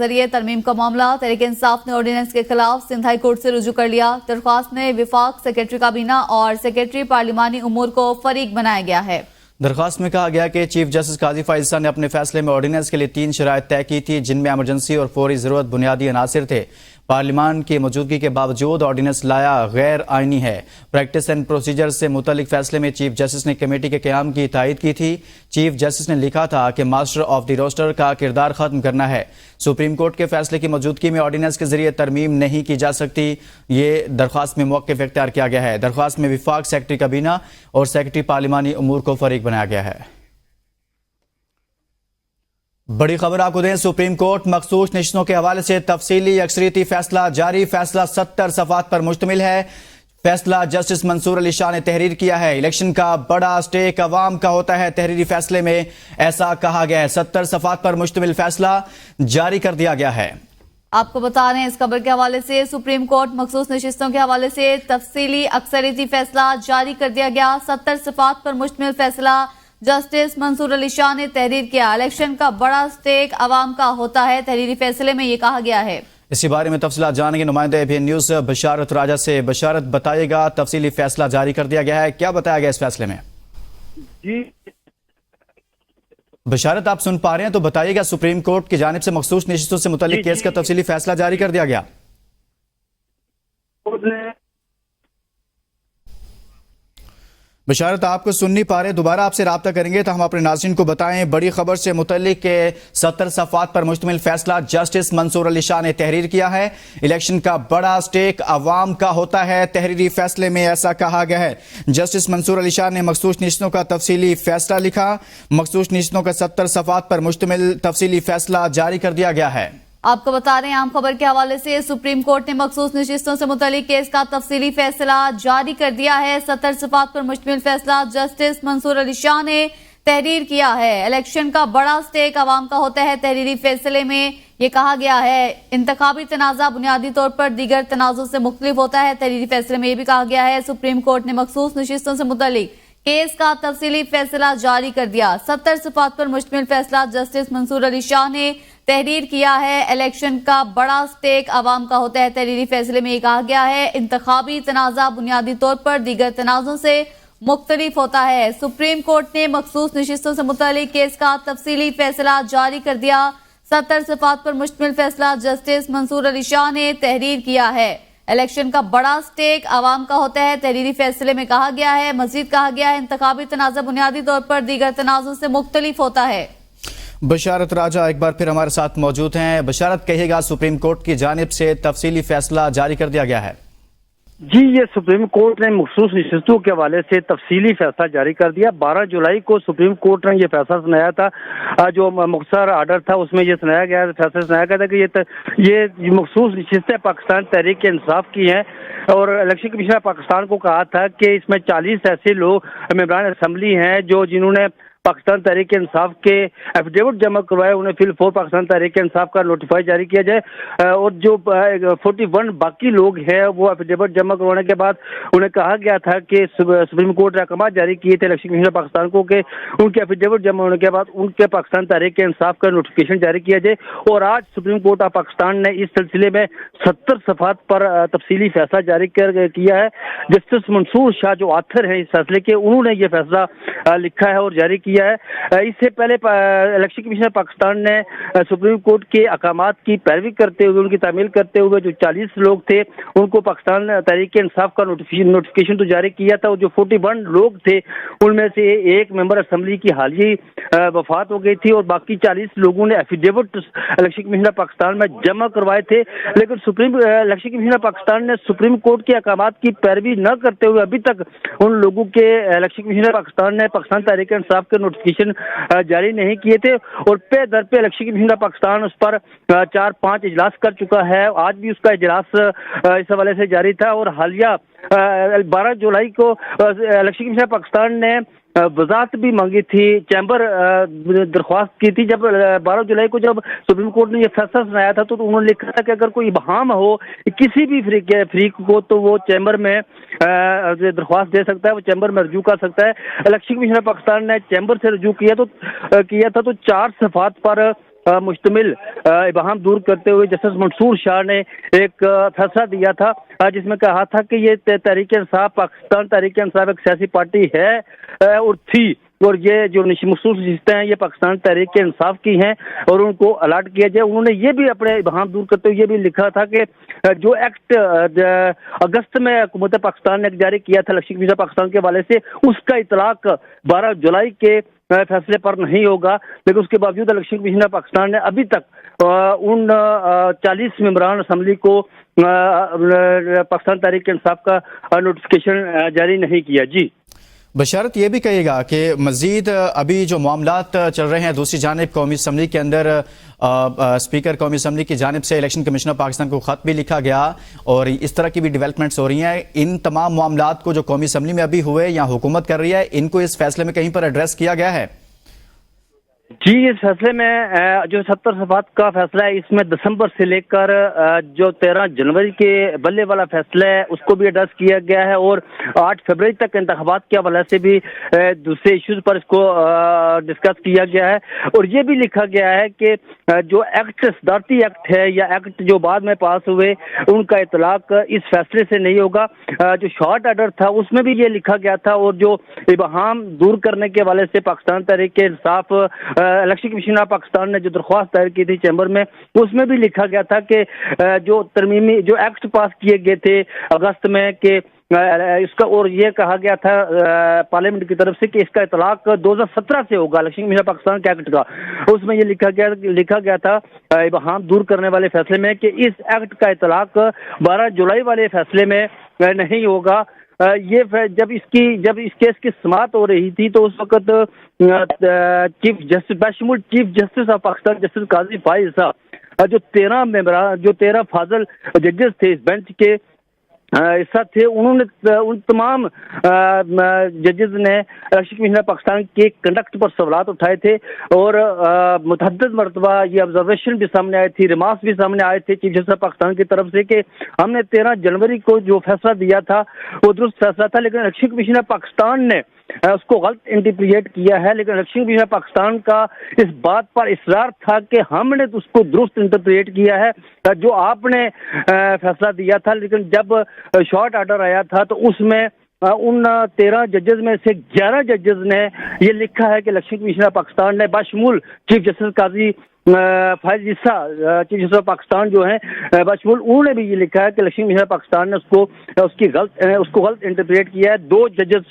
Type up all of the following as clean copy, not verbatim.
ذریعے ترمیم کا معاملہ تحریک انصاف نے آرڈیننس کے خلاف سندھ ہائی کورٹ سے رجوع کر لیا۔ درخواست میں وفاق سیکرٹری کابینہ اور سیکرٹری پارلیمانی امور کو فریق بنایا گیا ہے۔ درخواست میں کہا گیا کہ چیف جسٹس قاضی فائز عیسیٰ نے اپنے فیصلے میں آرڈیننس کے لیے 3 شرائط طے کی تھی، جن میں ایمرجنسی اور فوری ضرورت بنیادی عناصر تھے۔ پارلیمان کی موجودگی کے باوجود آرڈیننس لایا غیر آئینی ہے۔ پریکٹس اینڈ پروسیجر سے متعلق فیصلے میں چیف جسٹس نے کمیٹی کے قیام کی تائید کی تھی۔ چیف جسٹس نے لکھا تھا کہ ماسٹر آف دی روسٹر کا کردار ختم کرنا ہے۔ سپریم کورٹ کے فیصلے کی موجودگی میں آرڈیننس کے ذریعے ترمیم نہیں کی جا سکتی، یہ درخواست میں موقف اختیار کیا گیا ہے۔ درخواست میں وفاق سیکرٹری کابینہ اور سیکرٹری پارلیمانی امور کو فریق بنایا گیا ہے۔ بڑی خبر آپ کو دیں، سپریم کورٹ مخصوص نشستوں کے حوالے سے تفصیلی اکثریتی فیصلہ جاری۔ فیصلہ 70 صفحات پر مشتمل ہے۔ فیصلہ جسٹس منصور علی شاہ نے تحریر کیا ہے۔ الیکشن کا بڑا اسٹیک عوام کا ہوتا ہے، تحریری فیصلے میں ایسا کہا گیا ہے۔ 70 صفحات پر مشتمل فیصلہ جاری کر دیا گیا ہے۔ آپ کو بتا رہے ہیں اس خبر کے حوالے سے سپریم کورٹ مخصوص نشستوں کے حوالے سے تفصیلی اکثریتی فیصلہ جاری کر دیا گیا۔ 70 صفحات پر مشتمل فیصلہ جسٹس منصور علی شاہ نے تحریر کیا۔ الیکشن کا بڑا اسٹیک عوام کا ہوتا ہے، تحریری فیصلے میں یہ کہا گیا ہے۔ اسی بارے میں تفصیلات جانیں گے نمائندے ABN نیوز بشارت راجہ سے۔ بشارت، بتائیے گا تفصیلی فیصلہ جاری کر دیا گیا ہے، کیا بتایا گیا اس فیصلے میں؟ جی بشارت، آپ سن پا رہے ہیں تو بتائیے گا سپریم کورٹ کی جانب سے مخصوص نشستوں سے متعلق کیس کا تفصیلی فیصلہ جاری کر دیا گیا۔ بشارت، آپ کو سن نہیں پا رہے، دوبارہ آپ سے رابطہ کریں گے تو ہم اپنے ناظرین کو بتائیں۔ بڑی خبر سے متعلق 70 صفحات پر مشتمل فیصلہ جسٹس منصور علی شاہ نے تحریر کیا ہے۔ الیکشن کا بڑا اسٹیک عوام کا ہوتا ہے، تحریری فیصلے میں ایسا کہا گیا ہے۔ جسٹس منصور علی شاہ نے مخصوص نشستوں کا تفصیلی فیصلہ لکھا۔ مخصوص نشستوں کا 70 صفحات پر مشتمل تفصیلی فیصلہ جاری کر دیا گیا ہے۔ آپ کو بتا رہے ہیں عام خبر کے حوالے سے سپریم کورٹ نے مخصوص نشستوں سے متعلق کیس کا تفصیلی فیصلہ جاری کر دیا ہے۔ 70 صفحات پر مشتمل فیصلہ جسٹس منصور علی شاہ نے تحریر کیا ہے۔ الیکشن کا بڑا اسٹیک عوام کا ہوتا ہے، تحریری فیصلے میں یہ کہا گیا ہے۔ انتخابی تنازع بنیادی طور پر دیگر تنازع سے مختلف ہوتا ہے، تحریری فیصلے میں یہ بھی کہا گیا ہے۔ سپریم کورٹ نے مخصوص نشستوں سے متعلق کیس کا تفصیلی فیصلہ جاری کر دیا۔ 70 صفحات پر مشتمل فیصلہ جسٹس منصور علی شاہ نے تحریر کیا ہے۔ الیکشن کا بڑا اسٹیک عوام کا ہوتا ہے، تحریری فیصلے میں یہ کہا گیا ہے۔ انتخابی تنازع بنیادی طور پر دیگر تنازعوں سے مختلف ہوتا ہے۔ سپریم کورٹ نے مخصوص نشستوں سے متعلق کیس کا تفصیلی فیصلہ جاری کر دیا۔ 70 صفحات پر مشتمل فیصلہ جسٹس منصور علی شاہ نے تحریر کیا ہے۔ الیکشن کا بڑا اسٹیک عوام کا ہوتا ہے، تحریری فیصلے میں کہا گیا ہے۔ مزید کہا گیا ہے انتخابی تنازع بنیادی طور پر دیگر تنازع سے مختلف ہوتا ہے۔ بشارت راجہ ایک بار پھر ہمارے ساتھ موجود ہیں۔ بشارت، کہیے گا سپریم کورٹ کی جانب سے تفصیلی فیصلہ جاری کر دیا گیا ہے۔ جی، یہ سپریم کورٹ نے مخصوص نشستوں کے حوالے سے تفصیلی فیصلہ جاری کر دیا۔ 12 جولائی کو سپریم کورٹ نے یہ فیصلہ سنایا تھا، جو مختصر آرڈر تھا اس میں یہ سنایا گیا، فیصلہ سنایا گیا تھا کہ یہ مخصوص نشستیں پاکستان تحریک انصاف کی ہیں، اور الیکشن کمیشن پاکستان کو کہا تھا کہ اس میں 40 ایسے لوگ ممبران اسمبلی ہیں جنہوں نے پاکستان تحریک انصاف کے ایفیڈیوٹ جمع کروائے، انہیں فی الفور پاکستان تحریک انصاف کا نوٹیفائی جاری کیا جائے، اور جو 41 باقی لوگ ہیں وہ ایفیڈیوٹ جمع کروانے کے بعد انہیں کہا گیا تھا کہ سپریم کورٹ نے احکامات جاری کیے تھے الیکشن کمیشن پاکستان کو کہ ان کے ایفیڈیوٹ جمع ہونے کے بعد ان کے پاکستان تحریک انصاف کا نوٹیفیکیشن جاری کیا جائے، اور آج سپریم کورٹ آف پاکستان نے اس سلسلے میں 70 صفحات پر تفصیلی فیصلہ جاری کیا ہے۔ جسٹس منصور شاہ جو آتھر ہیں اس فیصلے کے، انہوں نے یہ فیصلہ لکھا ہے اور جاری کیا ہے۔ اس سے پہلے الیکشن کمیشن پاکستان نے سپریم کورٹ کے احکامات کی پیروی کرتے ہوئے، ان کی تعمیل کرتے ہوئے جو 40 لوگ تھے ان کو پاکستان تحریک انصاف کا نوٹیفیکیشن تو جاری کیا تھا، اور جو 41 لوگ تھے ان میں سے ایک ممبر اسمبلی کی حالیہ وفات ہو گئی تھی، اور باقی 40 لوگوں نے ایفیڈیوٹ الیکشن کمیشن پاکستان میں جمع کروائے تھے، لیکن الیکشن کمیشن پاکستان نے سپریم کورٹ کے احکامات کی پیروی نہ کرتے ہوئے ابھی تک ان لوگوں کے الیکشن کمیشن پاکستان نے پاکستان تحریک انصاف کے نوٹیفیکیشن جاری نہیں کیے تھے، اور پہ در پہ الیکشن کمیشن پاکستان اس پر 4-5 اجلاس کر چکا ہے۔ آج بھی اس کا اجلاس اس حوالے سے جاری تھا، اور حالیہ 12 جولائی کو الیکشن کمیشن پاکستان نے وضاحت بھی مانگی تھی، چیمبر درخواست کی تھی۔ جب 12 جولائی کو جب سپریم کورٹ نے یہ فیصلہ سنایا تھا تو انہوں نے لکھا تھا کہ اگر کوئی ابہام ہو کسی بھی فریق کو تو وہ چیمبر میں درخواست دے سکتا ہے، وہ چیمبر میں رجوع کر سکتا ہے۔ الیکشن کمیشن پاکستان نے چیمبر سے رجوع کیا تھا تو 4 صفحات پر मुश्तमिल इबहम दूर करते हुए जस्टिस मंसूर शाह ने एक फैसला दिया था जिसमें कहा था कि ये तहरीक इंसाफ पाकिस्तान तहरीक इंसाफ एक सियासी पार्टी है और थी, और ये जो मखसूस नशिस्तें हैं ये पाकिस्तान तहरीक इंसाफ की हैं और उनको अलाट किया जाए। उन्होंने ये भी अपने इबहम दूर करते हुए ये भी लिखा था कि जो एक्ट अगस्त में हुकूमत पाकिस्तान ने जारी किया था इलेक्शन कमीशन पाकिस्तान के हवाले से, उसका इतलाक 12 जुलाई के फैसले पर नहीं होगा, लेकिन उसके बावजूद इलेक्शन कमीशन पाकिस्तान ने अभी तक उन 40 मेंबरान असम्बली को पाकिस्तान तहरीक इंसाफ का नोटिफिकेशन जारी नहीं किया। जी बशर्त ये भी कहिएगा कि मजीद अभी जो मामलात चल रहे हैं, दूसरी जानिब कौमी असम्बली के अंदर स्पीकर कौमी असम्बली की जानिब से इलेक्शन कमिश्नर पाकिस्तान को खत भी लिखा गया और इस तरह की भी डेवलपमेंट्स हो रही हैं। इन तमाम मामलात को जो कौमी असम्बली में अभी हुए या हुकूमत कर रही है, इनको इस फैसले में कहीं पर एड्रेस किया गया है? जी, इस फैसले में जो 70 सफात का फैसला है इसमें दिसंबर से लेकर जो 13 जनवरी के बल्ले वाला फैसला है उसको भी एड्रेस किया गया है और 8 फरवरी तक इंतखाबात के हवाले से भी दूसरे इश्यूज पर इसको डिस्कस किया गया है। और ये भी लिखा गया है कि जो एक्ट सदारती एक्ट है या एक्ट जो बाद में पास हुए उनका इतलाक इस फैसले से नहीं होगा। जो शॉर्ट ऑर्डर था उसमें भी ये लिखा गया था और जो इबहम दूर करने के हवाले से Pakistan Tehreek Insaf election commission of Pakistan ने जो दरख्वास्त दायर की थी चैम्बर में, उसमें भी लिखा गया था कि जो तरमीमी जो एक्ट पास किए गए थे अगस्त में कि इसका, और ये कहा गया था पार्लियामेंट की तरफ से कि इसका इतलाक 2017 से होगा इलेक्शन कमीशन पाकिस्तान के एक्ट का। उसमें ये लिखा गया था इबहम दूर करने वाले फैसले में कि इस एक्ट का इतलाक 12 जुलाई वाले फैसले में नहीं होगा। ये जब इस केस की समाअत हो रही थी तो उस वक्त चीफ जस्टिस बशमूल chief justice of Pakistan justice Qazi Faez साहब जो 13 फाजल जजेस थे इस बेंच के हिस्सा थे, उन्होंने उन तमाम जजेस ने इलेक्शन कमीशन पाकिस्तान के कंडक्ट पर सवालात उठाए थे और मुतअद्दिद मरतबा ये ऑब्जर्वेशन भी सामने आए थी, रिमार्क्स भी सामने आए थे चीफ जस्टिस पाकिस्तान की तरफ से कि हमने 13 जनवरी को जो फैसला दिया था वो दुरुस्त फैसला था, लेकिन इलेक्शन कमीशन पाकिस्तान ने उसको गलत इंटरप्रिएट किया है। लेकिन इलेक्शन कमीशन पाकिस्तान का इस बात पर इसरार था कि हमने तो उसको दुरुस्त इंटरप्रिएट किया है जो आपने फैसला दिया था। लेकिन जब शॉर्ट ऑर्डर आया था तो उसमें उन 13 जजेस में से 11 जजेस ने ये लिखा है कि इलेक्शन कमीशन पाकिस्तान ने बशमूल चीफ जस्टिस काजी फाइज ईसा चीफ जस्टिस पाकिस्तान जो हैं बशमूल, उन्होंने भी ये लिखा है कि इलेक्शन कमीशन पाकिस्तान ने उसको गलत इंटरप्रेट किया है। 2 जजेस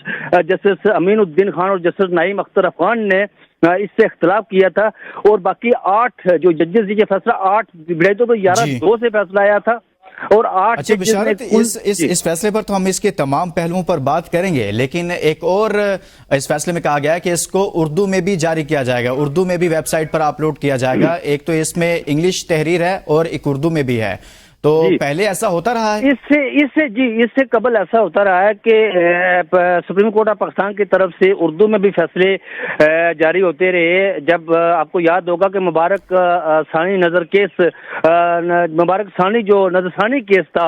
जस्टिस अमीनुद्दीन खान और जस्टिस नईम अख्तर अफगान ने इससे इख्तलाफ किया था और बाकी 8 जो जजेस ये फैसला 8 बिड़े तो 11-2 से फैसला आया था और 8। अच्छा बिशारत, इस फैसले पर तो हम इसके तमाम पहलुओं पर बात करेंगे, लेकिन एक और इस फैसले में कहा गया है कि इसको उर्दू में भी जारी किया जाएगा, उर्दू में भी वेबसाइट पर अपलोड किया जाएगा। एक तो इसमें इंग्लिश तहरीर है और एक उर्दू में भी है, तो पहले ऐसा होता रहा है? इससे कबल ऐसा होता रहा है कि सुप्रीम कोर्ट ऑफ पाकिस्तान की तरफ से उर्दू में भी फैसले जारी होते रहे। जब आपको याद होगा कि मुबारक सानी जो नजर सानी केस था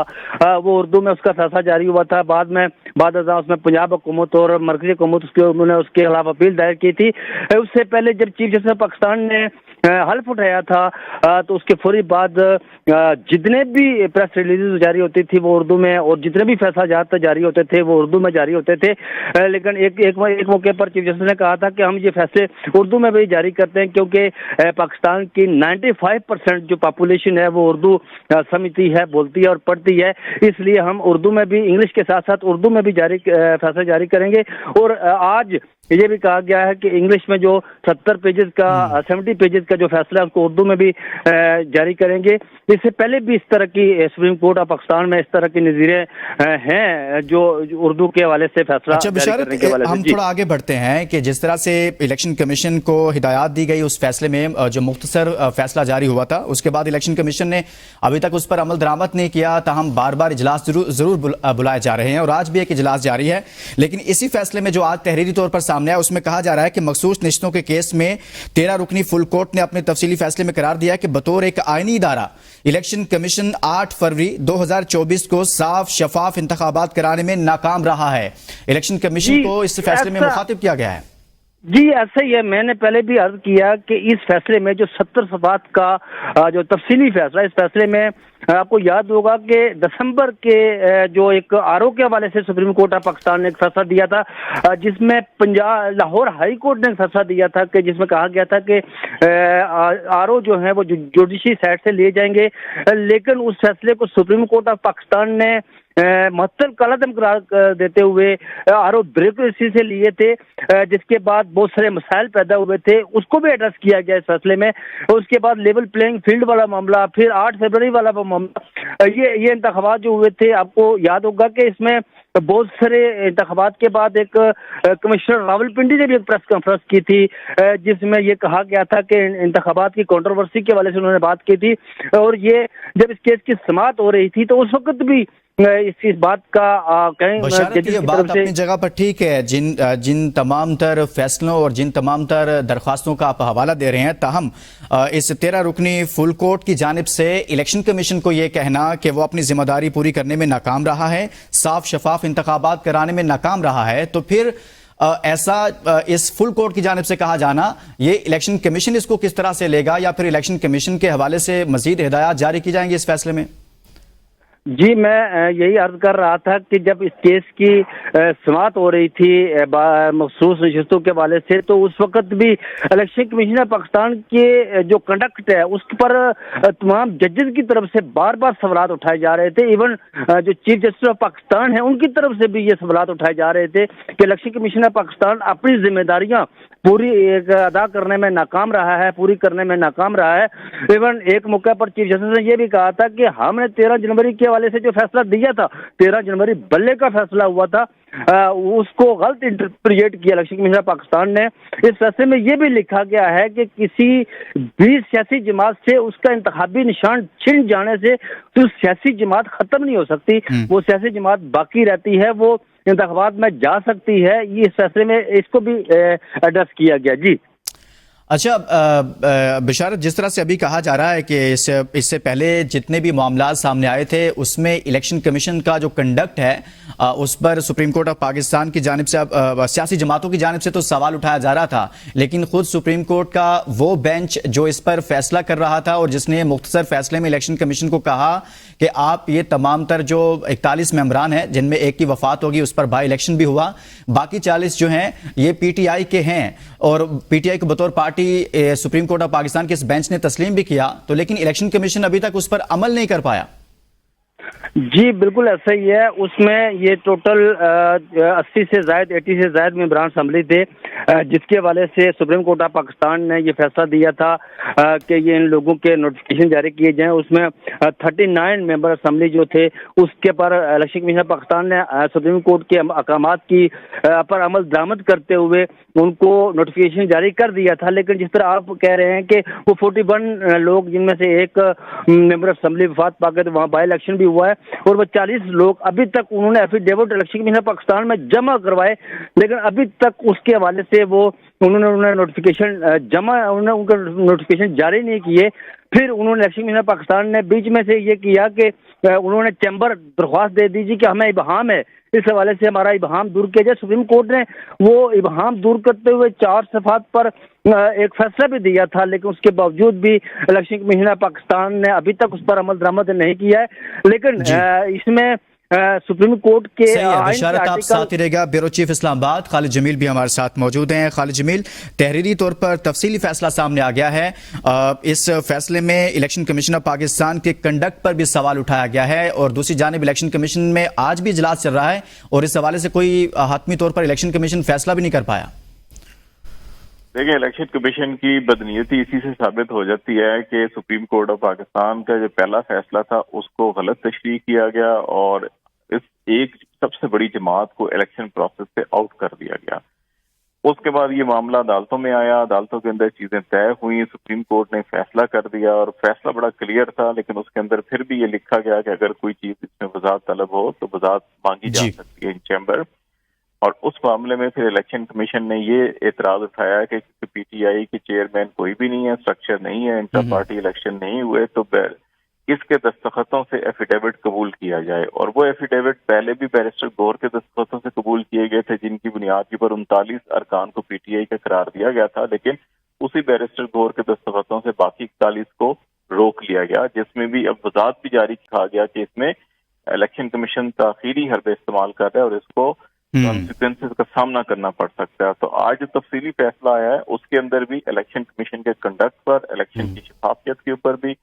वो उर्दू में उसका फैसला जारी हुआ था। बाद उसमें पंजाब हुकूमत और मरकजी हुकूमत उन्होंने उसके खिलाफ अपील दायर की थी। उससे पहले जब चीफ जस्टिस पाकिस्तान ने हल्फ उठाया था तो उसके फौरी बाद जितने भी प्रेस रिलीज जारी होती थी वो उर्दू में और जितने भी फैसला जारी होते थे वो उर्दू में जारी होते थे। लेकिन एक मौके पर चीफ जस्टिस ने कहा था कि हम ये फैसले उर्दू में भी जारी करते हैं क्योंकि पाकिस्तान की 95% जो पॉपुलेशन है वो उर्दू समझती है, बोलती है और पढ़ती है, इसलिए हम उर्दू में भी इंग्लिश के साथ साथ उर्दू में भी फैसला जारी करेंगे। और आज ये भी कहा गया है कि इंग्लिश में जो 70 पेजेस का जो फैसला है उसको उर्दू में भी जारी करेंगे। इससे पहले भी इस तरह की सुप्रीम कोर्ट ऑफ पाकिस्तान में इस तरह की नज़ीरें हैं जो उर्दू के हवाले से फैसला जारी करने के हवाले से। हम थोड़ा आगे बढ़ते हैं कि जिस तरह से इलेक्शन कमीशन को हिदायत दी गई उस फैसले में जो मुख्तसर फैसला जारी हुआ था, उसके बाद इलेक्शन कमीशन ने अभी तक उस पर अमल दरामद नहीं किया, ताहम बार बार इजलास जरूर बुलाए जा रहे हैं और आज भी एक इजलास जारी है। लेकिन इसी फैसले में जो आज तहरीरी तौर पर सामने आया उसमें कहा जा रहा है कि मखसूस नशिस्तों के केस में 13 रुकनी फुल कोर्ट ने अपने तफसीली फैसले में करार दिया कि बतौर एक आईनी इदारा इलेक्शन कमीशन 8 फरवरी 2024 को साफ शफाफ इंतखाबात कराने में नाकाम रहा है। इलेक्शन कमीशन को इस फैसले में मुखातिब किया गया है। جی ایسا ہی ہے، میں نے پہلے بھی عرض کیا کہ اس فیصلے میں جو 70 صفحات کا جو تفصیلی فیصلہ، اس فیصلے میں آپ کو یاد ہوگا کہ دسمبر کے جو ایک آر او کے حوالے سے سپریم کورٹ آف پاکستان نے ایک فیصلہ دیا تھا، جس میں لاہور ہائی کورٹ نے ایک فیصلہ دیا تھا کہ جس میں کہا گیا تھا کہ آر او جو ہیں وہ جوڈیشری سائٹ سے لیے جائیں گے، لیکن اس فیصلے کو سپریم کورٹ آف پاکستان نے معطل کالعدم قرار دیتے ہوئے آر او بیوروکریسی سے لیے تھے، جس کے بعد بہت سارے مسائل پیدا ہوئے تھے، اس کو بھی ایڈریس کیا گیا اس فیصلے میں۔ اس کے بعد لیول پلینگ فیلڈ والا معاملہ، پھر 8 فروری والا معاملہ، یہ انتخابات جو ہوئے تھے، آپ کو یاد ہوگا کہ اس میں بہت سارے انتخابات کے بعد ایک کمشنر راولپنڈی نے بھی ایک پریس کانفرنس کی تھی، جس میں یہ کہا گیا تھا کہ انتخابات کی کنٹروورسی کے حوالے سے انہوں نے بات کی تھی، اور یہ جب اس کیس کی سماعت ہو رہی تھی تو اس وقت بھی اس بات کا بشارت یہ بات اپنی جگہ پر ٹھیک ہے، جن تمام تر فیصلوں اور جن تمام تر درخواستوں کا آپ حوالہ دے رہے ہیں، تاہم اس 13 رکنی فل کورٹ کی جانب سے الیکشن کمیشن کو یہ کہنا کہ وہ اپنی ذمہ داری پوری کرنے میں ناکام رہا ہے، صاف شفاف انتخابات کرانے میں ناکام رہا ہے، تو پھر ایسا اس فل کورٹ کی جانب سے کہا جانا، یہ الیکشن کمیشن اس کو کس طرح سے لے گا، یا پھر الیکشن کمیشن کے حوالے سے مزید ہدایات جاری کی جائیں گے اس فیصلے میں؟ جی میں یہی عرض کر رہا تھا کہ جب اس کیس کی سماعت ہو رہی تھی مخصوص نشستوں کے حوالے سے، تو اس وقت بھی الیکشن کمیشن پاکستان کے جو کنڈکٹ ہے اس پر تمام ججز کی طرف سے بار بار سوالات اٹھائے جا رہے تھے، ایون جو چیف جسٹس آف پاکستان ہیں ان کی طرف سے بھی یہ سوالات اٹھائے جا رہے تھے کہ الیکشن کمیشن پاکستان اپنی ذمہ داریاں پوری ادا کرنے میں ناکام رہا ہے، پوری کرنے میں ناکام رہا ہے۔ ایون ایک موقع پر چیف جسٹس نے یہ بھی کہا تھا کہ ہم نے 13 جنوری کے حوالے سے جو فیصلہ دیا تھا، 13 جنوری بلے کا فیصلہ ہوا تھا، اس کو غلط انٹرپریٹ کیا الیکشن کمیشن پاکستان نے۔ اس فیصلے میں یہ بھی لکھا گیا ہے کہ کسی بھی سیاسی جماعت سے اس کا انتخابی نشان چھن جانے سے تو سیاسی جماعت ختم نہیں ہو سکتی، وہ سیاسی جماعت باقی رہتی ہے، وہ انتخابات میں جا سکتی ہے۔ یہ اس فیصلے میں اس کو بھی ایڈریس کیا گیا۔ جی اچھا بشارت، جس طرح سے ابھی کہا جا رہا ہے کہ اس سے پہلے جتنے بھی معاملات سامنے آئے تھے اس میں الیکشن کمیشن کا جو کنڈکٹ ہے اس پر سپریم کورٹ آف پاکستان کی جانب سے سیاسی جماعتوں کی جانب سے تو سوال اٹھایا جا رہا تھا، لیکن خود سپریم کورٹ کا وہ بینچ جو اس پر فیصلہ کر رہا تھا اور جس نے مختصر فیصلے میں الیکشن کمیشن کو کہا کہ آپ یہ تمام تر جو 41 ممبران ہیں جن میں ایک کی وفات ہوگی، اس پر بائی الیکشن بھی ہوا، باقی 40 جو ہیں یہ پی ٹی آئی کے ہیں، اور پی ٹی آئی کو بطور party supreme court of Pakistan کے اس بینچ نے تسلیم بھی کیا، تو لیکن الیکشن کمیشن ابھی تک اس پر عمل نہیں کر پایا۔ جی بالکل ایسا ہی ہے، اس میں یہ ٹوٹل 80 سے زائد ممبران اسمبلی تھے، جس کے حوالے سے سپریم کورٹ آف پاکستان نے یہ فیصلہ دیا تھا کہ یہ ان لوگوں کے نوٹیفیکیشن جاری کیے جائیں۔ اس میں 39 ممبر اسمبلی جو تھے اس کے پر الیکشن کمیشن پاکستان نے سپریم کورٹ کے احکامات کی پر عمل درآمد کرتے ہوئے ان کو نوٹیفیکیشن جاری کر دیا تھا، لیکن جس طرح آپ کہہ رہے ہیں کہ وہ 41 لوگ جن میں سے ایک ممبر اسمبلی وفات پا گئے، وہاں بائی الیکشن بھی ہوا ہے، اور وہ 40 لوگ ابھی تک انہوں نے ایفیڈیوٹ الیکشن کمیشن پاکستان میں جمع کروائے، لیکن ابھی تک اس کے حوالے سے انہوں نے نوٹیفیکیشن ان کا نوٹیفیکیشن جاری نہیں کیے۔ پھر انہوں نے الیکشن کمیشن پاکستان نے بیچ میں سے یہ کیا کہ انہوں نے چیمبر درخواست دے دیجیے کہ ہمیں ابہام ہے، اس حوالے سے ہمارا ابہام دور کیا جائے۔ سپریم کورٹ نے وہ ابہام دور کرتے ہوئے 4 صفحات پر ایک فیصلہ بھی دیا تھا، لیکن اس کے باوجود بھی الیکشن کمیشن پاکستان نے ابھی تک اس پر عمل درآمد نہیں کیا ہے، لیکن اس میں سپریم کورٹ کے بشارت آپ ساتھ ہی رہے گا۔ بیورو چیف اسلام آباد خالد جمیل بھی ہمارے ساتھ موجود ہیں۔ خالد جمیل، تحریری طور پر تفصیلی فیصلہ سامنے آ گیا ہے، اس فیصلے میں الیکشن کمیشن آف پاکستان کے کنڈکٹ پر بھی سوال اٹھایا گیا ہے، اور دوسری جانب الیکشن کمیشن میں آج بھی اجلاس چل رہا ہے اور اس حوالے سے کوئی حتمی طور پر الیکشن کمیشن فیصلہ بھی نہیں کر پایا۔ دیکھیں، الیکشن کمیشن کی بدنیتی اسی سے ثابت ہو جاتی ہے کہ سپریم کورٹ آف پاکستان کا جو پہلا فیصلہ تھا اس کو غلط تشریح کیا گیا اور اس ایک سب سے بڑی جماعت کو الیکشن پروسیس سے آؤٹ کر دیا گیا۔ اس کے بعد یہ معاملہ عدالتوں میں آیا، عدالتوں کے اندر چیزیں طے ہوئیں، سپریم کورٹ نے فیصلہ کر دیا اور فیصلہ بڑا کلیئر تھا، لیکن اس کے اندر پھر بھی یہ لکھا گیا کہ اگر کوئی چیز اس میں وضاحت طلب ہو تو وضاحت مانگی جا سکتی ہے ان چیمبر۔ اور اس معاملے میں پھر الیکشن کمیشن نے یہ اعتراض اٹھایا کہ پی ٹی آئی کے چیئرمین کوئی بھی نہیں ہے، اسٹرکچر نہیں ہے، انٹر پارٹی الیکشن نہیں ہوئے، تو اس کے دستخطوں سے ایفیڈیوٹ قبول کیا جائے، اور وہ ایفیڈیوٹ پہلے بھی بیرسٹر گور کے دستخطوں سے قبول قبول کیے گئے تھے جن کی بنیاد کے پر 39 ارکان کو پی ٹی آئی کا قرار دیا گیا تھا، لیکن اسی بیرسٹر گور کے دستخطوں سے باقی 41 کو روک لیا گیا، جس میں بھی اب وضاحت بھی جاری کہا گیا کہ اس میں الیکشن کمیشن تاخیری حربے استعمال کر رہا ہے اور اس کو کانسیکوینسز کا سامنا کرنا پڑ سکتا ہے۔ تو آج جو تفصیلی فیصلہ آیا ہے اس کے اندر بھی الیکشن کمیشن کے کنڈکٹ پر، الیکشن کی شفافیت کے اوپر بھی،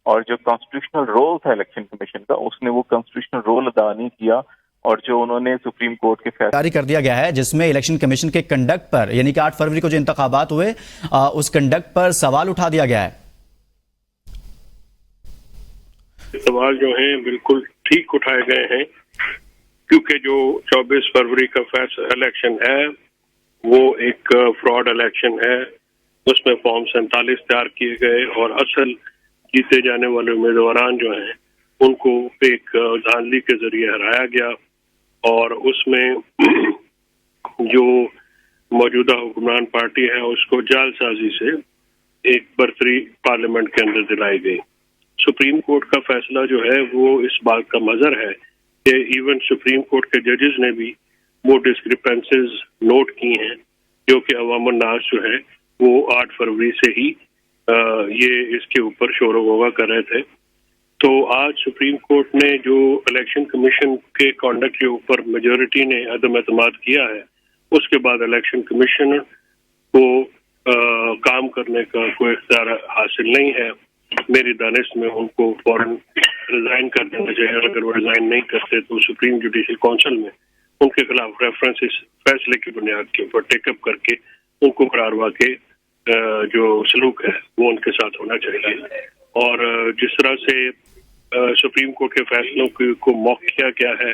اور جو کانسٹیٹیوشنل رول تھا الیکشن کمیشن کا اس نے وہ کانسٹیٹیوشنل رول ادا نہیں کیا، اور جو انہوں نے سپریم کورٹ کے فیصلے جاری کر دیا گیا ہے جس میں الیکشن کمیشن کے کنڈکٹ پر، یعنی کہ 8 فروری کو جو انتخابات ہوئے اس کنڈکٹ پر سوال اٹھا دیا گیا ہے۔ سوال جو ہیں بالکل ٹھیک اٹھائے گئے ہیں، کیونکہ جو 24 فروری کا الیکشن ہے وہ ایک فراڈ الیکشن ہے، اس میں فارم 47 تیار کیے گئے اور اصل جیتے جانے والے امیدواران جو ہیں ان کو ایک دھاندلی کے ذریعے ہرایا گیا، اور اس میں جو موجودہ حکمران پارٹی ہے اس کو جعل سازی سے ایک برتری پارلیمنٹ کے اندر دلائی گئی۔ سپریم کورٹ کا فیصلہ جو ہے وہ اس بات کا مظہر ہے کہ ایون سپریم کورٹ کے ججز نے بھی وہ ڈسکرپنسیز نوٹ کی ہیں جو کہ عوام الناس جو ہے وہ 8 فروری سے ہی یہ اس کے اوپر شور و غوغا کر رہے تھے۔ تو آج سپریم کورٹ نے جو الیکشن کمیشن کے کانڈکٹ کے اوپر میجورٹی نے عدم اعتماد کیا ہے، اس کے بعد الیکشن کمیشن کو کام کرنے کا کوئی اختیار حاصل نہیں ہے۔ میری دانش میں ان کو فوراً ریزائن کر دینا چاہیے، اگر وہ ریزائن نہیں کرتے تو سپریم جوڈیشل کونسل میں ان کے خلاف ریفرنس اس فیصلے کی بنیاد کے اوپر ٹیک اپ کر کے ان کو قراروا کے جو سلوک ہے وہ ان کے ساتھ ہونا چاہیے، اور جس طرح سے سپریم کورٹ کے فیصلوں کو موقع کیا ہے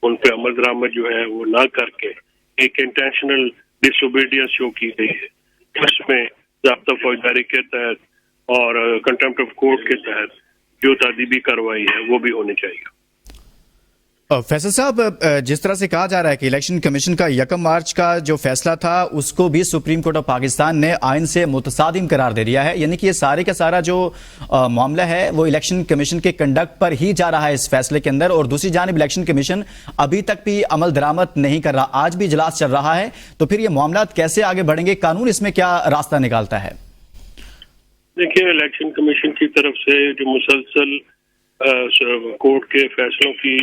ان پہ عمل درآمد جو ہے وہ نہ کر کے ایک انٹینشنل ڈس اوبیڈینس شو کی گئی ہے، اس میں ضابطہ فوجداری کے تحت اور کنٹمپٹ آف کورٹ کے تحت جو تادیبی کارروائی ہے وہ بھی ہونی چاہیے۔ فیصل صاحب، جس طرح سے کہا جا رہا ہے کہ الیکشن کمیشن کا 1 مارچ کا جو فیصلہ تھا اس کو بھی سپریم کورٹ آف پاکستان نے آئین سے متصادم قرار دے دیا ہے، یعنی کہ یہ سارے کا سارا جو معاملہ ہے وہ الیکشن کمیشن کے کنڈکٹ پر ہی جا رہا ہے اس فیصلے کے اندر، اور دوسری جانب الیکشن کمیشن ابھی تک بھی عمل درآمد نہیں کر رہا، آج بھی اجلاس چل رہا ہے، تو پھر یہ معاملات کیسے آگے بڑھیں گے؟ قانون اس میں کیا راستہ نکالتا ہے؟ دیکھیے، الیکشن کمیشن کی طرف سے جو مسلسل کورٹ کے فیصلوں کی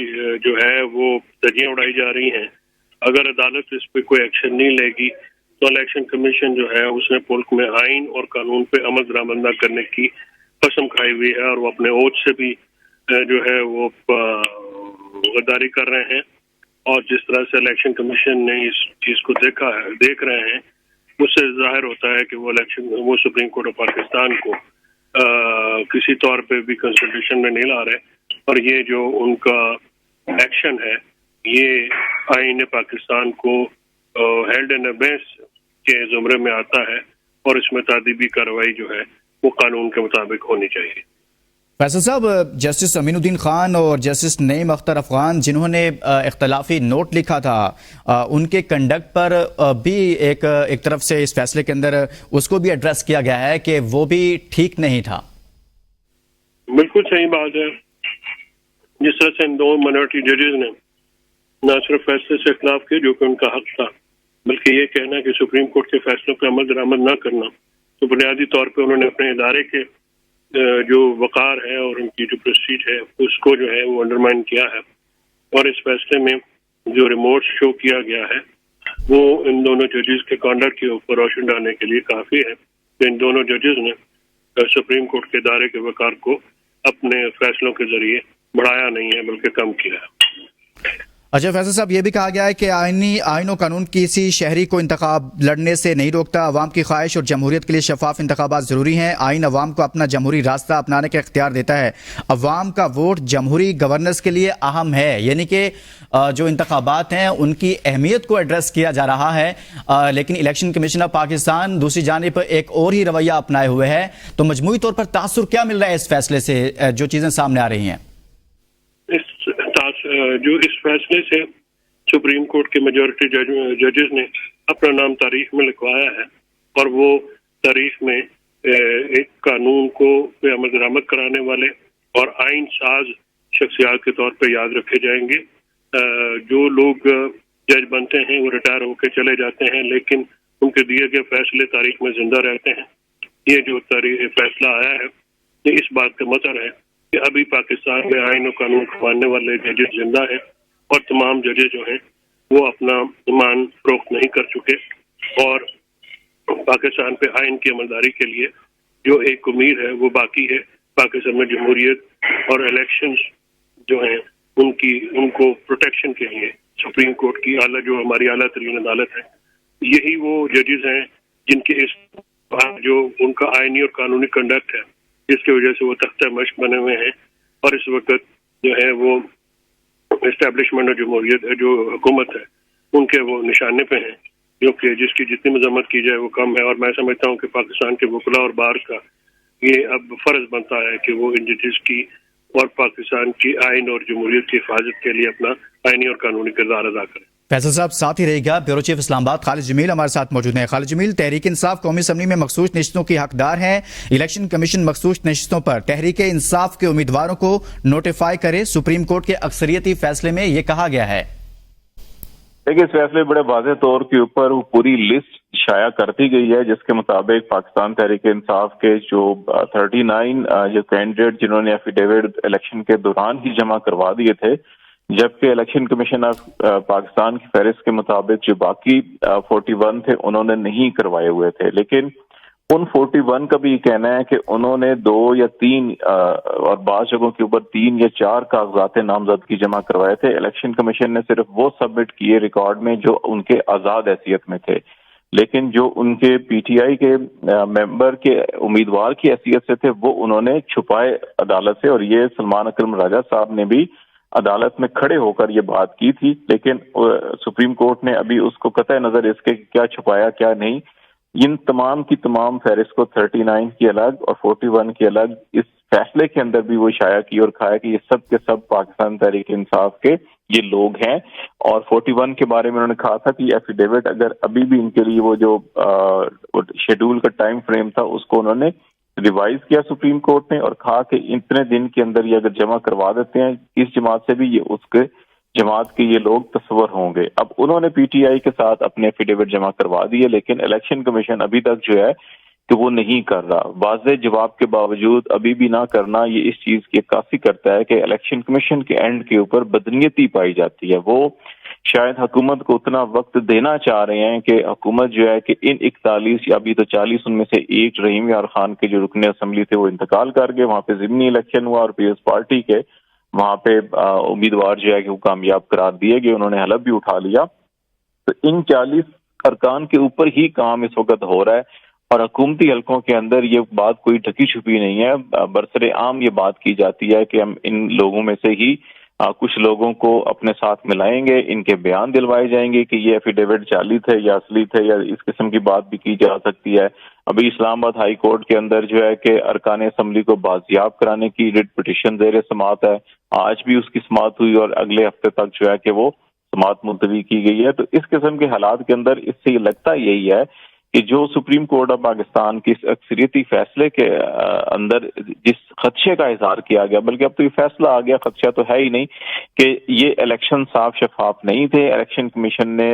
جو ہے وہ دھجیاں اڑائی جا رہی ہیں، اگر عدالت اس پہ کوئی ایکشن نہیں لے گی تو الیکشن کمیشن جو ہے اس نے ملک میں آئین اور قانون پہ عمل درآمد نہ کرنے کی قسم کھائی ہوئی ہے، اور وہ اپنے عہد سے بھی جو ہے وہ غداری کر رہے ہیں، اور جس طرح سے الیکشن کمیشن نے اس چیز کو دیکھ رہے ہیں، اس سے ظاہر ہوتا ہے کہ وہ سپریم کورٹ آف پاکستان کو کسی طور پہ بھی کنسلٹیشن میں نہیں لا رہے، اور یہ جو ان کا ایکشن ہے یہ آئین پاکستان کو ہیلڈ ان ابیس کے زمرے میں آتا ہے، اور اس میں تادیبی کارروائی جو ہے وہ قانون کے مطابق ہونی چاہیے۔ فیصل صاحب، جسٹس امین الدین خان اور جسٹس نعیم اختر افغان جنہوں نے اختلافی نوٹ لکھا تھا، ان کے کنڈکٹ پر بھی ایک طرف سے اس فیصلے کے اندر اس کو بھی ایڈریس کیا گیا ہے کہ وہ بھی ٹھیک نہیں تھا۔ بالکل صحیح بات ہے، جس طرح سے ان دو مائنورٹی ججز نے نہ صرف فیصلے سے اختلاف کیا جو کہ ان کا حق تھا، بلکہ یہ کہنا کہ سپریم کورٹ کے فیصلوں پہ عمل درآمد نہ کرنا، تو بنیادی طور پہ انہوں نے اپنے ادارے کے جو وقار ہے اور ان کی جو پریسٹیج ہے اس کو جو ہے وہ انڈرمائن کیا ہے، اور اس فیصلے میں جو ریمورس شو کیا گیا ہے وہ ان دونوں ججز کے کانڈکٹ کے اوپر روشن ڈالنے کے لیے کافی ہے کہ ان دونوں ججز نے سپریم کورٹ کے ادارے کے وقار کو اپنے فیصلوں کے ذریعے بڑھایا نہیں ہے بلکہ کم کیا ہے۔ اچھا فیصل صاحب، یہ بھی کہا گیا ہے کہ آئین و قانون کسی شہری کو انتخاب لڑنے سے نہیں روکتا، عوام کی خواہش اور جمہوریت کے لیے شفاف انتخابات ضروری ہیں، آئین عوام کو اپنا جمہوری راستہ اپنانے کا اختیار دیتا ہے، عوام کا ووٹ جمہوری گورننس کے لیے اہم ہے، یعنی کہ جو انتخابات ہیں ان کی اہمیت کو ایڈریس کیا جا رہا ہے، لیکن الیکشن کمیشن آف پاکستان دوسری جانب پر ایک اور ہی رویہ اپنائے ہوئے ہے، تو مجموعی طور پر تاثر کیا مل رہا ہے اس فیصلے سے جو چیزیں سامنے آ رہی ہیں؟ جو اس فیصلے سے سپریم کورٹ کے میجورٹی ججز نے اپنا نام تاریخ میں لکھوایا ہے، اور وہ تاریخ میں ایک قانون کو پہ عمل درآمد کرانے والے اور آئین ساز شخصیات کے طور پہ یاد رکھے جائیں گے۔ جو لوگ जज बनते हैं, वो रिटायर होकर चले जाते हैं, लेकिन उनके दिए गए फैसले तारीख में जिंदा रहते हैं। ये जो फैसला आया है ये इस बात का मसर है कि अभी पाकिस्तान में आइन और कानून को मानने वाले जजेस जिंदा हैं और तमाम जजेस जो हैं वो अपना ईमान फरोख्त नहीं कर चुके, और पाकिस्तान पे आइन की अमलदारी के लिए जो एक उम्मीद है वो बाकी है। पाकिस्तान में जमहूरियत और इलेक्शंस जो हैं उनको प्रोटेक्शन के लिए सुप्रीम कोर्ट की जो हमारी आला तरीन अदालत है, यही वो जजेस हैं जिनके इस जो उनका आइनी और कानूनी कंडक्ट है जिसकी वजह से वो तख्ता मश्क बने हुए हैं, और इस वक्त जो है वो एस्टेब्लिशमेंट और जमहूरियत जो हुकूमत है उनके वो निशाने पे हैं, क्योंकि जिसकी जितनी मजम्मत की जाए वो कम है। और मैं समझता हूँ कि पाकिस्तान के वकला और बार का ये अब फर्ज बनता है कि वो इन जजेस की और पाकिस्तान की आइन और जमहूरियत की हिफाजत के लिए अपना आइनी और कानूनी किरदार अदा करें। फैसल साहब साथ ही रहेगा। ब्यूरो चीफ इस्लामाबाद खालिद जमील हमारे साथ मौजूद हैं। खालिद जमील, तहरीक इंसाफ कौमी असम्बली में मखसूस नशिस्तों की हकदार हैं। इलेक्शन कमीशन मखसूस नशिस्तों पर तहरीक इंसाफ के उम्मीदवारों को नोटिफाई करे, सुप्रीम कोर्ट के अक्सरियती फैसले में यह कहा गया है। देखिए, इस फैसले बड़े वाज़ेह तौर के ऊपर वो पूरी लिस्ट शाया कर दी गई है, जिसके मुताबिक पाकिस्तान तहरीक इंसाफ के जो 39 जो कैंडिडेट जिन्होंने एफिडेविट इलेक्शन के दौरान ही जमा करवा दिए थे, जबकि इलेक्शन कमीशन ऑफ पाकिस्तान की फहरिस्त के मुताबिक जो बाकी 41 थे उन्होंने नहीं करवाए हुए थे। लेकिन उन 41 का भी कहना है कि उन्होंने 2 या 3 और बाज़ जगहों के ऊपर 3 या 4 कागजात नामजदगी जमा करवाए थे। इलेक्शन कमीशन ने सिर्फ वो सबमिट किए रिकॉर्ड में जो उनके आज़ाद हैसियत में थे, लेकिन जो उनके पीटीआई के मेंबर के उम्मीदवार की हैसियत से थे वो उन्होंने छुपाए अदालत से। और ये सलमान अकरम राजा साहब ने भी अदालत में खड़े होकर ये बात की थी, लेकिन सुप्रीम कोर्ट ने अभी उसको कतई नजर इसके क्या छुपाया क्या नहीं, इन तमाम की तमाम फहरिस्त को 39 की अलग और 41 की अलग इस फैसले के अंदर भी वो शाया की और कहा कि ये सब के सब पाकिस्तान तहरीक इंसाफ के ये लोग हैं। और 41 के बारे में उन्होंने कहा था कि एफिडेविट अगर अभी भी इनके लिए वो जो शेड्यूल का टाइम फ्रेम था उसको उन्होंने रिवाइज किया सुप्रीम कोर्ट ने, और कहा कि इतने दिन के अंदर ये अगर जमा करवा देते हैं इस जमात से भी ये उसके जमात के ये लोग तस्वर होंगे। अब उन्होंने पीटीआई के साथ अपने एफिडेविट जमा करवा दिए, लेकिन इलेक्शन कमीशन अभी तक जो है कि वो नहीं कर रहा। वाज़ेह जवाब के बावजूद अभी भी ना करना ये इस चीज की अक्कासी करता है कि इलेक्शन कमीशन के एंड के ऊपर बदनीयती पाई जाती है। वो शायद हुकूमत को उतना वक्त देना चाह रहे हैं कि हुकूमत जो है कि इन 41 या अभी तो 40 उनमें से एक रहीम यार खान के जो रुकने असम्बली थे वो इंतकाल कर गए, वहां पे ज़िमनी इलेक्शन हुआ और पीएस पार्टी के वहां पे उम्मीदवार जो है कि वो कामयाब करार दिए गए, उन्होंने हलफ भी उठा लिया। तो इन 40 अरकान के ऊपर ही काम इस वक्त हो रहा है और हुकूमती हलकों के अंदर ये बात कोई ढकी छुपी नहीं है। बरसरे आम ये बात की जाती है कि हम इन लोगों में से ही कुछ लोगों को अपने साथ मिलाएंगे, इनके बयान दिलवाए जाएंगे कि ये एफिडेविट जाली थे या असली थे, या इस किस्म की बात भी की जा सकती है। अभी इस्लामाबाद हाई कोर्ट के अंदर जो है कि अरकान असम्बली को बाजियाब कराने की रिट पिटिशन ज़ेर समाअत है, आज भी उसकी समाअत हुई और अगले हफ्ते तक जो है कि वो समाअत मुलतवी की गई है। तो इस किस्म के हालात के अंदर इससे ये लगता यही है कि जो सुप्रीम कोर्ट ऑफ पाकिस्तान की इस अक्सरियती फैसले के अंदर जिस खदशे का इजहार किया गया, बल्कि अब तो ये फैसला आ गया, खदशा तो है ही नहीं, कि ये इलेक्शन साफ शफाफ नहीं थे। इलेक्शन कमीशन ने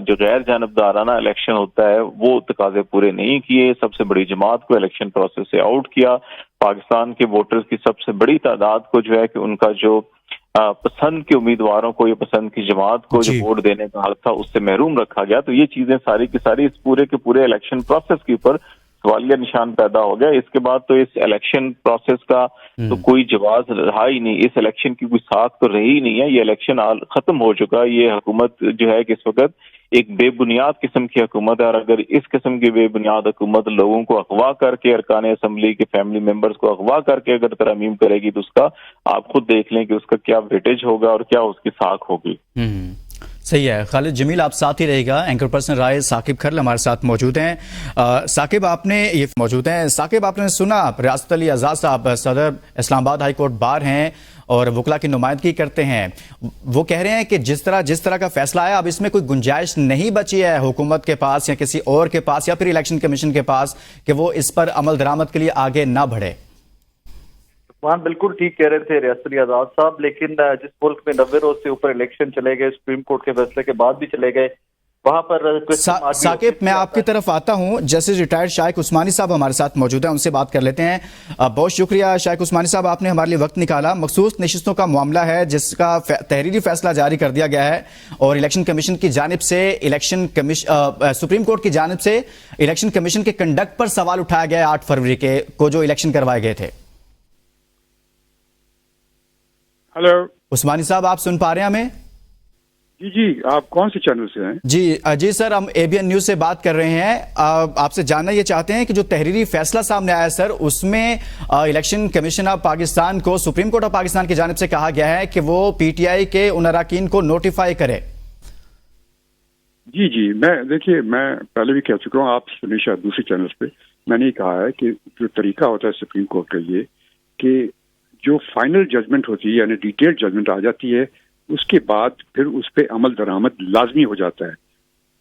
जो गैर जानबदाराना इलेक्शन होता है वो तकाजे पूरे नहीं किए, सबसे बड़ी जमात को इलेक्शन प्रोसेस से आउट किया, पाकिस्तान के वोटर्स की सबसे बड़ी तादाद को जो है कि उनका जो पसंद के उम्मीदवारों को या पसंद की जमात को जो वोट देने का हक था उससे महरूम रखा गया। तो ये चीजें सारी की सारी इस पूरे के पूरे इलेक्शन प्रोसेस के ऊपर सवालिया निशान पैदा हो गया। इसके बाद तो इस इलेक्शन प्रोसेस का तो कोई जवाब रहा ही नहीं, इस इलेक्शन की कोई साख तो रही ही नहीं है। ये इलेक्शन खत्म हो चुका है। ये हुकूमत जो है कि इस वक्त एक बेबुनियाद किस्म की हुकूमत है, और अगर इस किस्म की बेबुनियाद हुकूमत लोगों को अगवा करके अरकान असम्बली के फैमिली मेंबर्स को अगवा करके अगर तरमीम करेगी तो उसका आप खुद देख लें कि उसका क्या वेटेज होगा और क्या उसकी साख होगी। सही है। खालिद जमील आप साथ ही रहेगा। एंकर पर्सन राय साकिब खरल हमारे साथ मौजूद हैं। साकिब आपने ये मौजूद हैं। साकिब आपने सुना रियासत अली आज़ाद साहब सदर इस्लामाबाद हाई कोर्ट बार हैं और वकला की नुमाइंदगी करते हैं, वो कह रहे हैं कि जिस तरह का फैसला आया अब इसमें कोई गुंजाइश नहीं बची है हुकूमत के पास या किसी और के पास या फिर इलेक्शन कमीशन के पास कि वो इस पर अमल दरामद के लिए आगे ना बढ़े। वहाँ बिल्कुल ठीक कह रहे थे रियासती आजाद साहब, लेकिन जिस मुल्क में 90 रोज से ऊपर इलेक्शन चले गए, सुप्रीम कोर्ट के फैसले के बाद भी चले गए, वहां पर साकिब, मैं आपकी तरफ आता हूं। जस्टिस रिटायर्ड शाइक उस्मानी साहब हमारे साथ मौजूद हैं, उनसे बात कर लेते हैं। बहुत शुक्रिया शाइक उस्मानी साहब, आपने हमारे लिए वक्त निकाला। मखसूस नशिस्तों का मामला है जिसका तहरीरी फैसला जारी कर दिया गया है और इलेक्शन कमीशन की जानिब से सुप्रीम कोर्ट की जानिब से इलेक्शन कमीशन के कंडक्ट पर सवाल उठाया गया है 8 फरवरी को जो इलेक्शन करवाए गए थे। हेलो उस्मानी साहब, आप सुन पा रहे हैं हमें? जी, आप कौन से चैनल से हैं? जी सर, हम एबीएन न्यूज से बात कर रहे हैं। आपसे जानना ये चाहते हैं कि जो तहरीरी फैसला सामने आया सर, उसमें इलेक्शन कमीशन ऑफ पाकिस्तान को, सुप्रीम कोर्ट ऑफ पाकिस्तान की जानिब से कहा गया है कि वो पीटीआई के उन अरकान को नोटिफाई करे। जी, मैं पहले भी कह चुका हूँ, आप सुनिए शायद दूसरे चैनल पे, मैंने कहा है कि जो तरीका होता है सुप्रीम कोर्ट का ये कि जो फाइनल जजमेंट होती है यानी डिटेल्ड जजमेंट आ जाती है, उसके बाद फिर उस पर अमल दरामद लाजमी हो जाता है।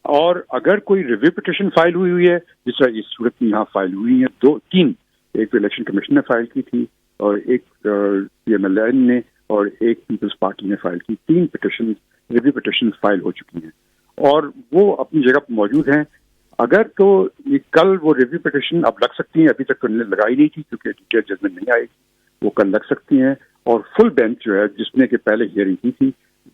और अगर कोई रिव्यू पिटिशन फाइल हुई है, जिस तरह इस सूरत में यहाँ फाइल हुई है 2-3, एक तो इलेक्शन कमीशन ने फाइल की थी और एक PMLN ने और एक पीपल्स पार्टी ने फाइल की, 3 पिटिशन रिव्यू पिटिशन फाइल हो चुकी हैं और वो अपनी जगह पर मौजूद हैं। अगर तो कल वो रिव्यू पिटिशन अब लग सकती हैं, अभी तक तो लगाई नहीं थी क्योंकि डिटेल जजमेंट नहीं आई, वो कल लग सकती हैं और फुल बेंच जो है जिसने के पहले हियरिंग की थी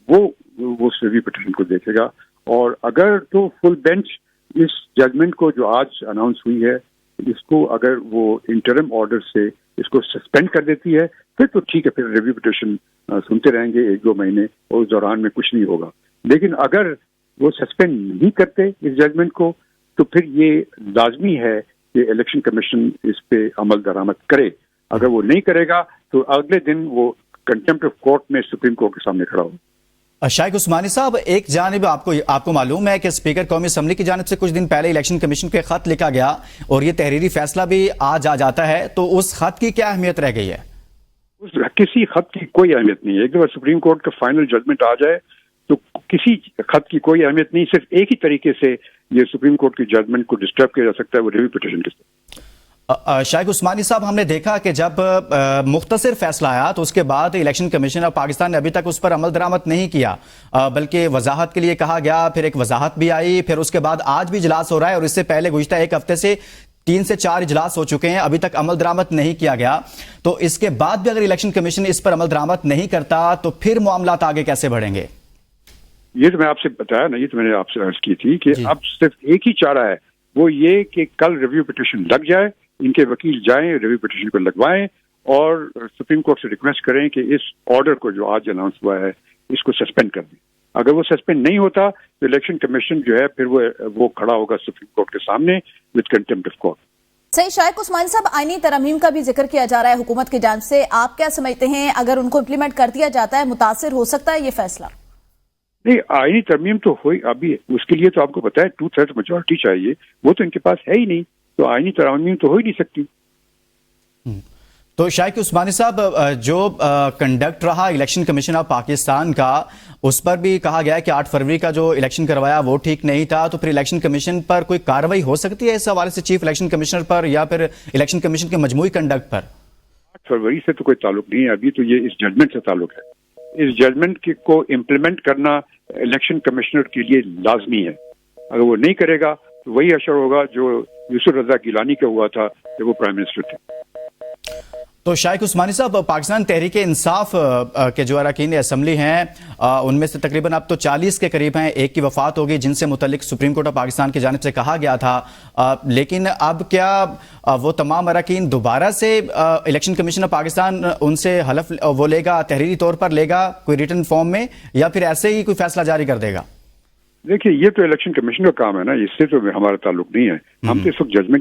वो रिव्यू पिटिशन को देखेगा। और अगर तो फुल बेंच इस जजमेंट को जो आज अनाउंस हुई है इसको अगर वो इंटरिम ऑर्डर से इसको सस्पेंड कर देती है फिर तो ठीक है, फिर रिव्यू पिटिशन सुनते रहेंगे 1-2 महीने और उस दौरान में कुछ नहीं होगा। लेकिन अगर वो सस्पेंड नहीं करते इस जजमेंट को तो फिर ये लाजमी है कि इलेक्शन कमीशन इस पे अमल दरामद करे। अगर वो नहीं करेगा तो अगले दिन वो कंटेम्प्ट ऑफ कोर्ट में सुप्रीम कोर्ट के सामने खड़ा हो। शाइक उस्मानी साहब, एक जानिब आपको मालूम है कि स्पीकर कौमी असम्बली की जानिब से कुछ दिन पहले इलेक्शन कमीशन पे खत लिखा गया और ये तहरीरी फैसला भी आज आ जाता है, तो उस खत की क्या अहमियत रह गई है? उस किसी खत की कोई अहमियत नहीं है। एक बार सुप्रीम कोर्ट का फाइनल जजमेंट आ जाए तो किसी खत की कोई अहमियत नहीं। सिर्फ एक ही तरीके से ये सुप्रीम कोर्ट की जजमेंट को डिस्टर्ब किया जा सकता है, वो रिव्यू पिटिशन के साथ। शाइक उस्मानी साहब, हमने देखा कि जब मुख्तसर फैसला आया तो उसके बाद इलेक्शन कमीशन ऑफ पाकिस्तान ने अभी तक उस पर अमल दरामद नहीं किया, बल्कि वजाहत के लिए कहा गया, फिर एक वजाहत भी आई, फिर उसके बाद आज भी इजलास हो रहा है और इससे पहले गुज़िश्ता 1 हफ्ते से 3 से 4 इजलास हो चुके हैं, अभी तक अमल दरामद नहीं किया गया। तो इसके बाद भी अगर इलेक्शन कमीशन इस पर अमल दरामद नहीं करता तो फिर मामलात आगे कैसे बढ़ेंगे? ये तो मैं आपसे बताया ना, ये तो मैंने आपसे अर्ज की थी कि अब सिर्फ एक ही चारा है, वो ये कि कल रिव्यू पिटिशन लग जाए, इनके वकील जाएं रिव्यू पिटिशन को लगवाएं और सुप्रीम कोर्ट से रिक्वेस्ट करें कि इस ऑर्डर को जो आज अनाउंस हुआ है इसको सस्पेंड कर दें। अगर वो सस्पेंड नहीं होता तो इलेक्शन कमीशन जो है फिर वो खड़ा होगा सुप्रीम कोर्ट के सामने विद कंटेम्प्ट ऑफ कोर्ट। सही। शाइक उस्मानी साहब, आईनी तरमीम का भी जिक्र किया जा रहा है हुकूमत की जानिब से, आप क्या समझते हैं अगर उनको इम्प्लीमेंट कर दिया जाता है मुतासिर हो सकता है ये फैसला? नहीं, आईनी तरमीम तो हुई, अभी उसके लिए तो आपको पता है 2/3 मेजोरिटी चाहिए, वो तो इनके पास है ही नहीं, तो आईनी तरमीम तो हो ही नहीं सकती। तो शाइक उस्मानी साहब, जो कंडक्ट रहा इलेक्शन कमीशन ऑफ पाकिस्तान का, उस पर भी कहा गया है कि 8 फरवरी का जो इलेक्शन करवाया वो ठीक नहीं था, तो फिर इलेक्शन कमीशन पर कोई कार्रवाई हो सकती है इस हवाले से, चीफ इलेक्शन कमिश्नर पर या फिर इलेक्शन कमीशन के मजमूई कंडक्ट पर? 8 फरवरी से तो कोई ताल्लुक नहीं है, अभी तो ये इस जजमेंट से ताल्लुक है। इस जजमेंट को इम्प्लीमेंट करना इलेक्शन कमिश्नर के लिए लाजमी है। अगर वो नहीं करेगा तो वही असर होगा जो यूसुफ रजा गिलानी का हुआ था जब वो प्राइम मिनिस्टर थे। तो शाइक उस्मानी साहब, पाकिस्तान तहरीक इंसाफ के जो अरकान असम्बली हैं उनमें से तकरीबन अब तो 40 के करीब हैं, एक की वफात होगी जिनसे मुतल्लिक सुप्रीम कोर्ट ऑफ पाकिस्तान की जानिब से कहा गया था, लेकिन अब क्या वो तमाम अरकान दोबारा से इलेक्शन कमीशन ऑफ पाकिस्तान उनसे हलफ वो लेगा, तहरीरी तौर पर लेगा कोई रिटन फॉर्म में, या फिर ऐसे ही कोई फैसला जारी कर देगा? देखिए, ये तो इलेक्शन कमीशन का काम है ना, इससे तो हमारा ताल्लुक नहीं है। हम तो इस वक्त जजमेंट